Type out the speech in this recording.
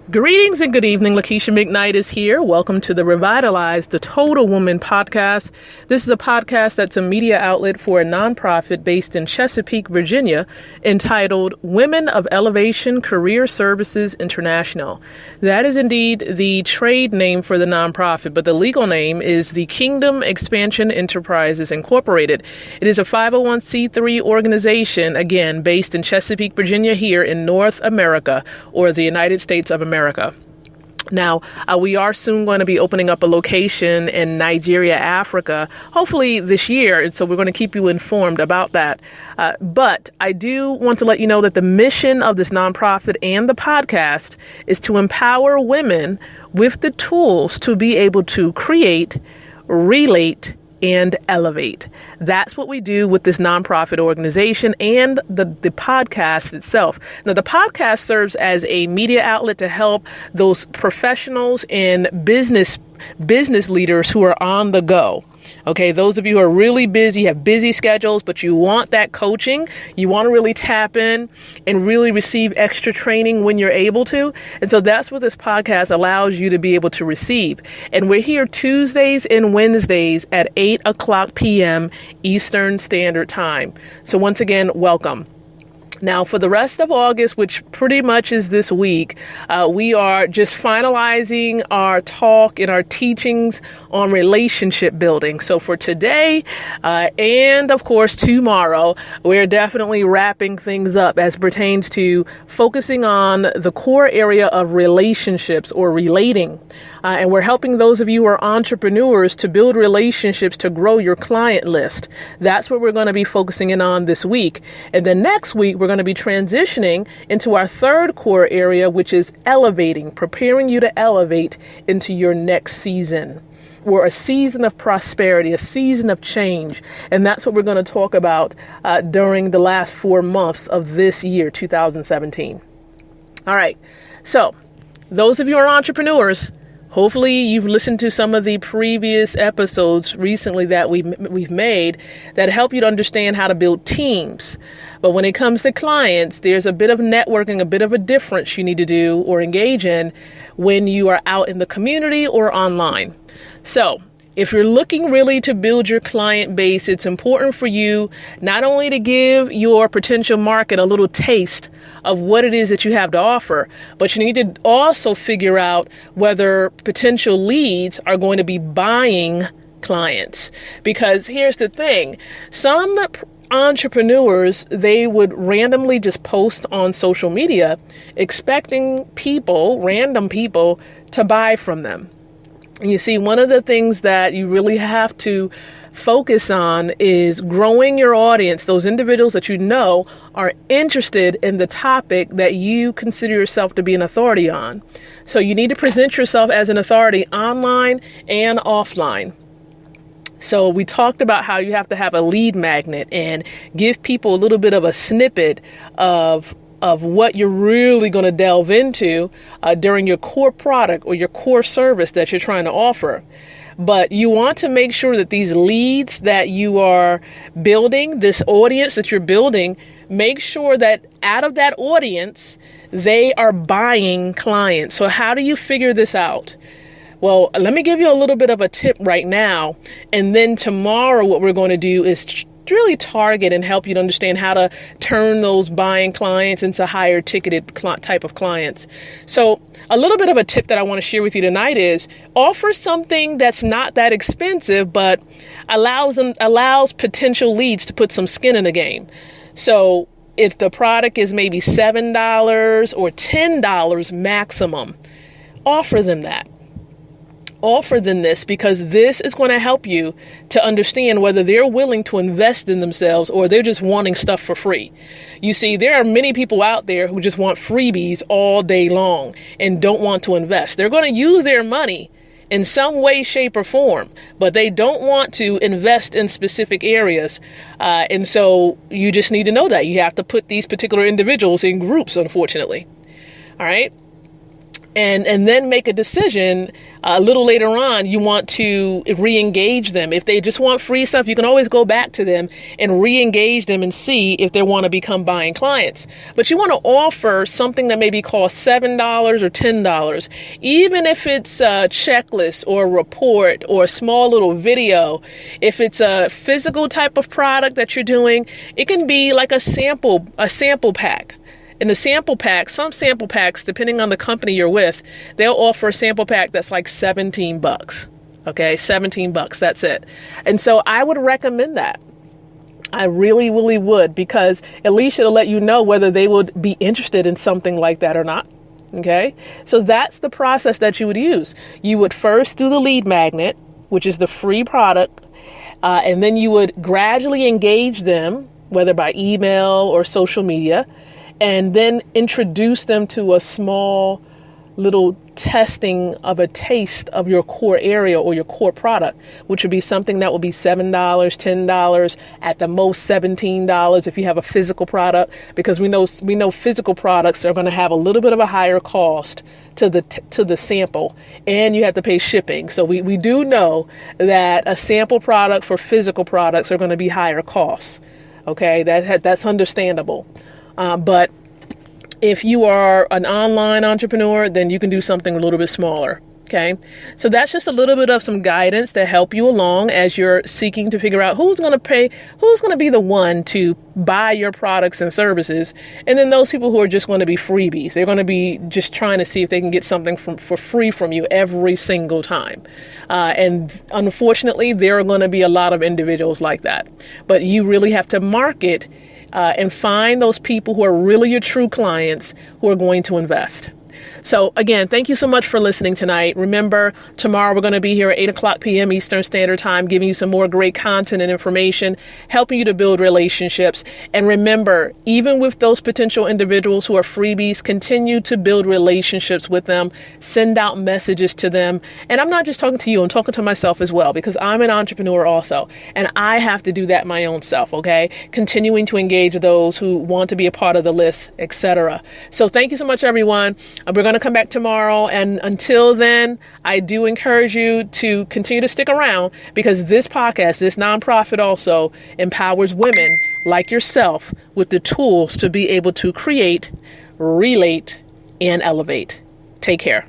Greetings and good evening. Lakeisha McKnight is here. Welcome to the Revitalize the Total Woman podcast. This is a podcast that's a media outlet for a nonprofit based in Chesapeake, Virginia, entitled Women of Elevation Career Services International. That is indeed the trade name for the nonprofit, but the legal name is the Kingdom Expansion Enterprises Incorporated. It is a 501c3 organization, again, based in Chesapeake, Virginia, here in North America, or the United States of America. Now, we are soon going to be opening up a location in Nigeria, Africa, hopefully this year. And so we're going to keep you informed about that. But I do want to let you know that the mission of this nonprofit and the podcast is to empower women with the tools to be able to create, relate, and elevate. That's what we do with this nonprofit organization and the podcast itself. Now, the podcast serves as a media outlet to help those professionals and business leaders who are on the go. Okay, those of you who are really busy, have busy schedules, but you want that coaching, you want to really tap in and really receive extra training when you're able to. And so that's what this podcast allows you to be able to receive. And we're here Tuesdays and Wednesdays at 8 o'clock p.m. Eastern Standard Time. So once again, welcome. Now, for the rest of August, which pretty much is this week, we are just finalizing our talk and our teachings on relationship building. So for today and, of course, tomorrow, we're definitely wrapping things up as pertains to focusing on the core area of relationships or relating. And we're helping those of you who are entrepreneurs to build relationships to grow your client list. That's what we're going to be focusing in on this week. And then next week, we're going to be transitioning into our third core area, which is elevating, preparing you to elevate into your next season, or a season of prosperity, a season of change. And that's what we're going to talk about during the last 4 months of this year, 2017. All right. So those of you who are entrepreneurs, hopefully you've listened to some of the previous episodes recently that we've made that help you to understand how to build teams. But when it comes to clients, there's a bit of networking, a bit of a difference you need to do or engage in when you are out in the community or online. So if you're looking really to build your client base, it's important for you not only to give your potential market a little taste of what it is that you have to offer, but you need to also figure out whether potential leads are going to be buying clients. Because here's the thing, some entrepreneurs, they would randomly just post on social media expecting random people to buy from them. And you see, one of the things that you really have to focus on is growing your audience, those individuals that you know are interested in the topic that you consider yourself to be an authority on. So you need to present yourself as an authority online and offline. So we talked about how you have to have a lead magnet and give people a little bit of a snippet of what you're really going to delve into during your core product or your core service that you're trying to offer. But you want to make sure that these leads that you are building, this audience that you're building, make sure that out of that audience, they are buying clients. So how do you figure this out? Well, let me give you a little bit of a tip right now. And then tomorrow, what we're going to do is really target and help you to understand how to turn those buying clients into higher ticketed type of clients. So a little bit of a tip that I want to share with you tonight is offer something that's not that expensive, but allows potential leads to put some skin in the game. So if the product is maybe $7 or $10 maximum, offer them that. Offer them this, because this is going to help you to understand whether they're willing to invest in themselves or they're just wanting stuff for free. You see, there are many people out there who just want freebies all day long and don't want to invest. They're going to use their money in some way, shape, or form, but they don't want to invest in specific areas. And so you just need to know that. You have to put these particular individuals in groups, unfortunately. All right. and then make a decision a little later on. You want to re-engage them. If they just want free stuff, you can always go back to them and re-engage them and see if they want to become buying clients. But you want to offer something that maybe costs $7 or $10, even if it's a checklist or a report or a small little video. If it's a physical type of product that you're doing, it can be like a sample pack. In the sample pack, some sample packs, depending on the company you're with, they'll offer a sample pack that's like $17. Okay, $17, that's it. And so I would recommend that. I really, really would, because at least it'll let you know whether they would be interested in something like that or not. Okay, so that's the process that you would use. You would first do the lead magnet, which is the free product, and then you would gradually engage them, whether by email or social media, and then introduce them to a small little testing of a taste of your core area or your core product, which would be something that would be $7, $10, at the most $17 if you have a physical product, because we know physical products are going to have a little bit of a higher cost to the sample, and you have to pay shipping. So we do know that a sample product for physical products are going to be higher costs. Okay, that's understandable. But if you are an online entrepreneur, then you can do something a little bit smaller. Okay, so that's just a little bit of some guidance to help you along as you're seeking to figure out who's going to be the one to buy your products and services. And then those people who are just going to be freebies, they're going to be just trying to see if they can get something for free from you every single time. And unfortunately, there are going to be a lot of individuals like that. But you really have to market and find those people who are really your true clients who are going to invest. So again, thank you so much for listening tonight. Remember, tomorrow we're going to be here at 8:00 p.m. Eastern Standard Time, giving you some more great content and information, helping you to build relationships. And remember, even with those potential individuals who are freebies, continue to build relationships with them, send out messages to them. And I'm not just talking to you, I'm talking to myself as well, because I'm an entrepreneur also, and I have to do that my own self, okay? Continuing to engage those who want to be a part of the list, etc. So thank you so much, everyone. We're going to come back tomorrow. And until then, I do encourage you to continue to stick around, because this podcast, this nonprofit, also empowers women like yourself with the tools to be able to create, relate, and elevate. Take care.